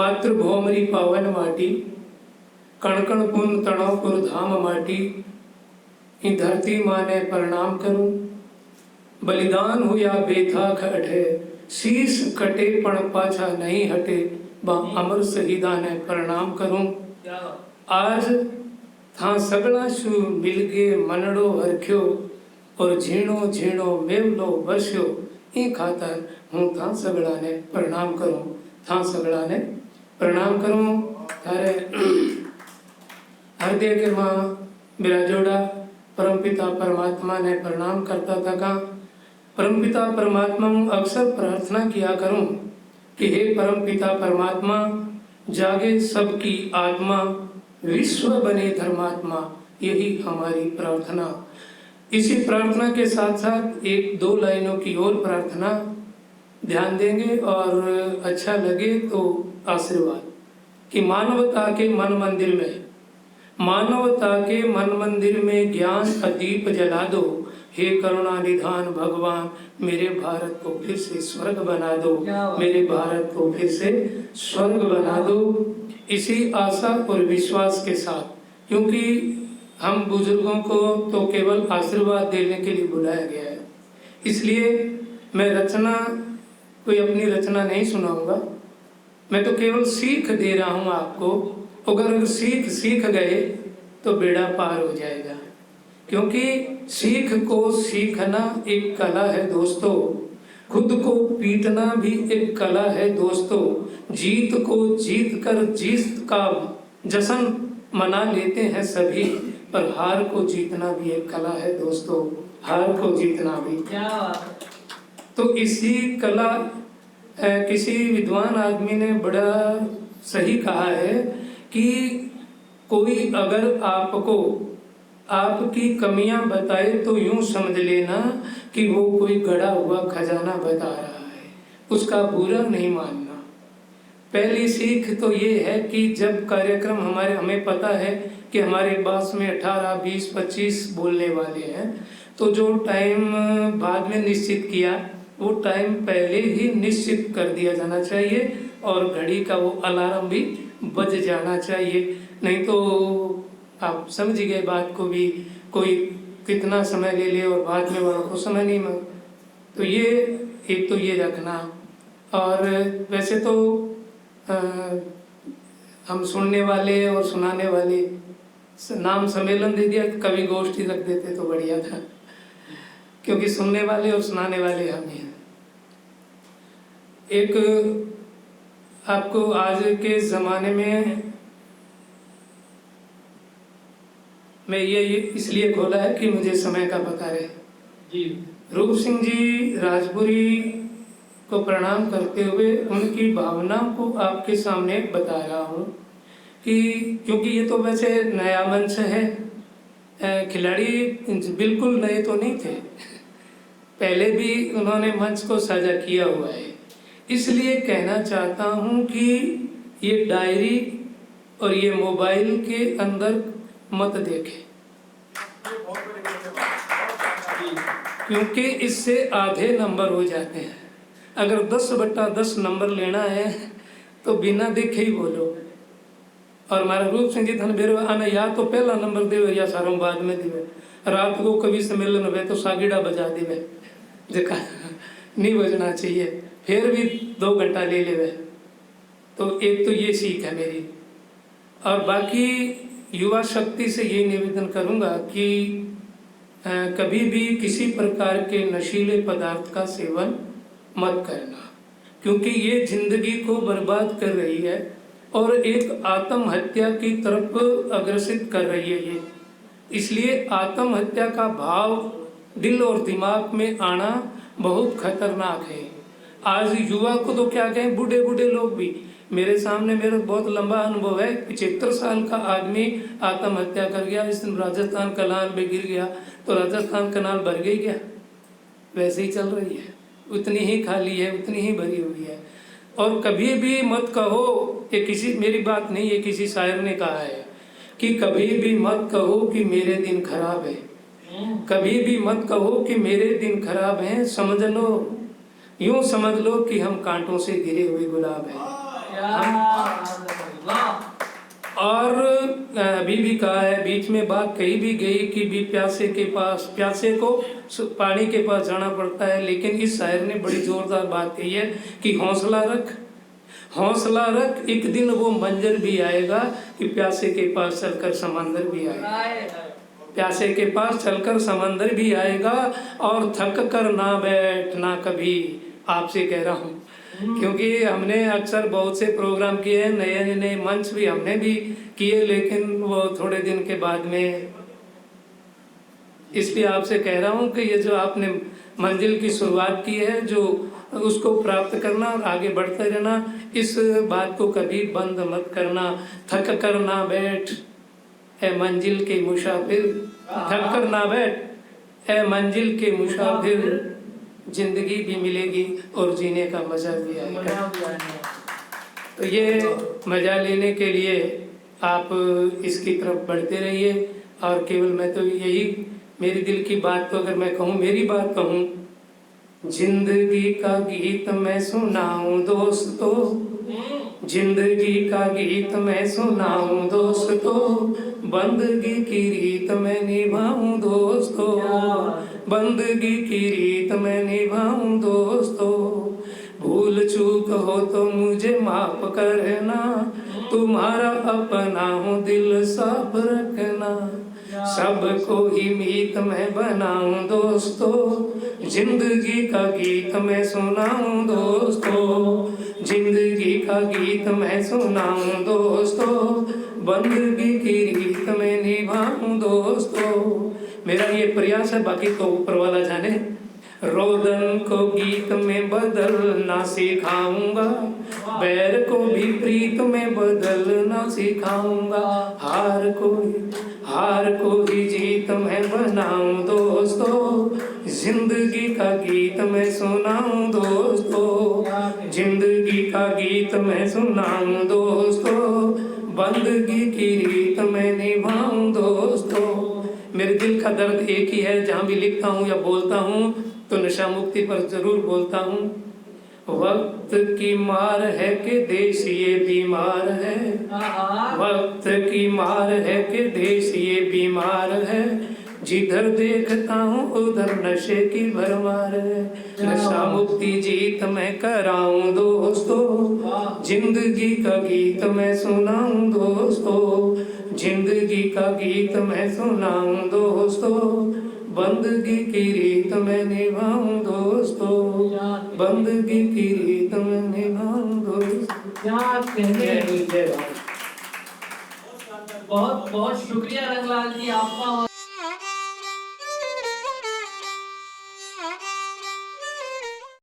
मातृभौमरी पावन माटी, कण कण पुण्य तणोपुर धाम माटी। इन धरती माँ ने प्रणाम करूं, बलिदान हुआ बेथाक अठे, शीश कटे पण पाछा नहीं हटे, बा अमर शहीदा ने प्रणाम करूं। आज था सगड़ा शू मिलगे मनड़ो हरख्यो, और झीणो झीणो मेवलो बस्यो। ई खातर हूँ था सगड़ा ने प्रणाम करूं, था सगड़ा ने प्रणाम करूं। थारे हृदय के माँ बिराजोड़ा परमपिता परमात्मा ने प्रणाम करता था। का परमपिता परमात्मा अक्सर प्रार्थना किया करूं कि हे परमपिता परमात्मा, जागे सबकी आत्मा, विश्व बने धर्मात्मा। यही हमारी प्रार्थना। इसी प्रार्थना के साथ साथ एक दो लाइनों की और प्रार्थना ध्यान देंगे, और अच्छा लगे तो आशीर्वाद। कि मानवता के मन मंदिर में, मानवता के मन मंदिर में ज्ञान का दीप जला दो। हे करुणा निधान भगवान, मेरे भारत को फिर से स्वर्ग बना दो, मेरे भारत को फिर से स्वर्ग बना दो। इसी आशा और विश्वास के साथ, क्योंकि हम बुजुर्गों को तो केवल आशीर्वाद देने के लिए बुलाया गया है, इसलिए मैं रचना, कोई अपनी रचना नहीं सुनाऊंगा। मैं तो केवल सीख दे रहा हूं आपको। अगर सीख गए तो बेड़ा पार हो जाएगा। क्योंकि सीख को सीखना एक कला है दोस्तों, खुद को पीटना भी एक कला है दोस्तों। जीत को जीत कर जीत का जश्न मना लेते हैं सभी, पर हार को जीतना भी एक कला है दोस्तों, हार को जीतना भी। तो इसी कला, किसी विद्वान आदमी ने बड़ा सही कहा है कि कोई अगर आपको आपकी कमियां बताए तो यूं समझ लेना कि वो कोई गड़ा हुआ खजाना बता रहा है, उसका बुरा नहीं मानना। पहली सीख तो ये है कि जब कार्यक्रम हमें पता है कि हमारे पास में 18, 20, 25 बोलने वाले हैं, तो जो टाइम बाद में निश्चित किया वो टाइम पहले ही निश्चित कर दिया जाना चाहिए, और घड़ी का वो अलार्म भी बज जाना चाहिए। नहीं तो आप समझ गए बात को भी, कोई कितना समय ले ले और बाद में वालों को समय नहीं मिले। तो ये एक तो ये रखना। और वैसे तो हम सुनने वाले और सुनाने वाले नाम सम्मेलन दे दिया, कवि गोष्ठी रख देते तो बढ़िया था, क्योंकि सुनने वाले और सुनाने वाले हम ही हैं। एक आपको आज के ज़माने में मैं ये इसलिए खोला है कि मुझे समय का पता रहे जी। रूप सिंह जी राजपुरी को प्रणाम करते हुए उनकी भावनाओं को आपके सामने बता रहा हूँ कि क्योंकि ये तो वैसे नया मंच है, खिलाड़ी बिल्कुल नए तो नहीं थे, पहले भी उन्होंने मंच को साझा किया हुआ है। इसलिए कहना चाहता हूँ कि ये डायरी और ये मोबाइल के अंदर मत देखें, क्योंकि इससे आधे नंबर हो जाते हैं। अगर 10/10 नंबर लेना है तो बिना देखे ही बोलो। और हमारा रूप सिंह जी धन बेरवा आना, या तो पहला नंबर देवे या सारों बाद में देवे। रात को कभी सम्मेलन हुए तो सागिड़ा बजा देवे, देखा नहीं बजना चाहिए, फिर भी 2 घंटा ले लेवे। तो एक तो ये सीख है मेरी। और बाकी युवा शक्ति से ये निवेदन करूंगा कि कभी भी किसी प्रकार के नशीले पदार्थ का सेवन मत करना, क्योंकि ये जिंदगी को बर्बाद कर रही है और एक आत्महत्या की तरफ अग्रसित कर रही है ये। इसलिए आत्महत्या का भाव दिल और दिमाग में आना बहुत खतरनाक है। आज युवा को तो क्या कहें, बूढ़े बूढ़े लोग भी, मेरे सामने मेरा बहुत लंबा अनुभव है। 75 साल का आदमी आत्महत्या कर गया। इस दिन राजस्थान कनाल में गिर गया तो राजस्थान कनाल भर गई क्या? वैसे ही चल रही है, उतनी ही खाली है, उतनी ही भरी हुई है। और कभी भी मत कहो, ये किसी मेरी बात नहीं, ये किसी शायर ने कहा है कि कभी भी मत कहो कि मेरे दिन खराब है, कभी भी मत कहो कि मेरे दिन खराब हैं। समझ लो, यूं समझ लो कि हम कांटों से घिरे हुए गुलाब हैं। और अभी भी कहा है, बीच में बात कही भी गई कि भी प्यासे के पास, प्यासे को पानी के पास जाना पड़ता है, लेकिन इस शायर ने बड़ी जोरदार बात कही है कि हौसला रख, हौसला रख, एक दिन वो मंजर भी आएगा कि प्यासे के पास चलकर समंदर भी आएगा, प्यासे के पास चलकर समंदर भी आएगा। और थक कर ना बैठना कभी, आपसे कह रहा हूँ, क्योंकि हमने अक्सर बहुत से प्रोग्राम किए हैं, नए नए मंच भी हमने भी किए, लेकिन वो थोड़े दिन के बाद में, इसलिए आपसे कह रहा हूँ कि ये जो आपने मंजिल की शुरुआत की है, जो उसको प्राप्त करना और आगे बढ़ते रहना, इस बात को कभी बंद मत करना। थक कर ना बैठ ए मंजिल के मुसाफिर, थक कर ना बैठ ए मंजिल के मुसाफिर, जिंदगी भी मिलेगी और जीने का मजा भी आएगा। तो ये मजा लेने के लिए आप इसकी तरफ बढ़ते रहिए। और केवल मैं तो यही, मेरी दिल की बात तो अगर मैं कहूँ, मेरी बात कहूँ, जिंदगी का गीत मैं सुनाऊं दोस्तों, जिंदगी का गीत मैं सुनाऊं दोस्तों, बंदगी की रीत मैं निभाऊं दोस्तों, बंदगी की रीत मैं निभाऊं दोस्तों। भूल चूक हो तो मुझे माफ करना, तुम्हारा अपना हूँ दिल साफ रखना, सबको ही मीत मैं बनाऊं दोस्तों, जिंदगी का गीत मैं सुनाऊं दोस्तों, जिंदगी का गीत मैं सुनाऊं दोस्तों, बंदगी की रीत मैं निभाऊं दोस्तों। मेरा ये प्रयास है, बाकी तो ऊपर वाला जाने। रोदन को गीत में बदलना सिखाऊंगा, बैर को भी प्रीत में बदलना सिखाऊंगा, हार को ही जीत मैं बनाऊं दोस्तों, जिंदगी का गीत मैं सुनाऊं दोस्तों, जिंदगी का गीत मैं सुनाऊं दोस्तों, बंदगी की रीत मैं निभाऊं दोस्तों। मेरे दिल का दर्द एक ही है, जहाँ भी लिखता हूँ या बोलता हूँ तो नशा मुक्ति पर जरूर बोलता हूँ। वक्त की मार है कि देश ये बीमार है, वक्त की मार है कि देश ये बीमार है, जिधर देखता हूँ उधर नशे की भरमार है, नशा मुक्ति जीत मैं कराऊं दोस्तों, जिंदगी का गीत मैं सुनाऊं दोस्तों, जिंदगी का गीत मैं सुनाऊं दोस्तों, बंदगी की रीत में निभाऊं दोस्तों, बंदगी की रीत में निभाऊं दोस्तों। बहुत बहुत शुक्रिया रंगलाल जी आपका।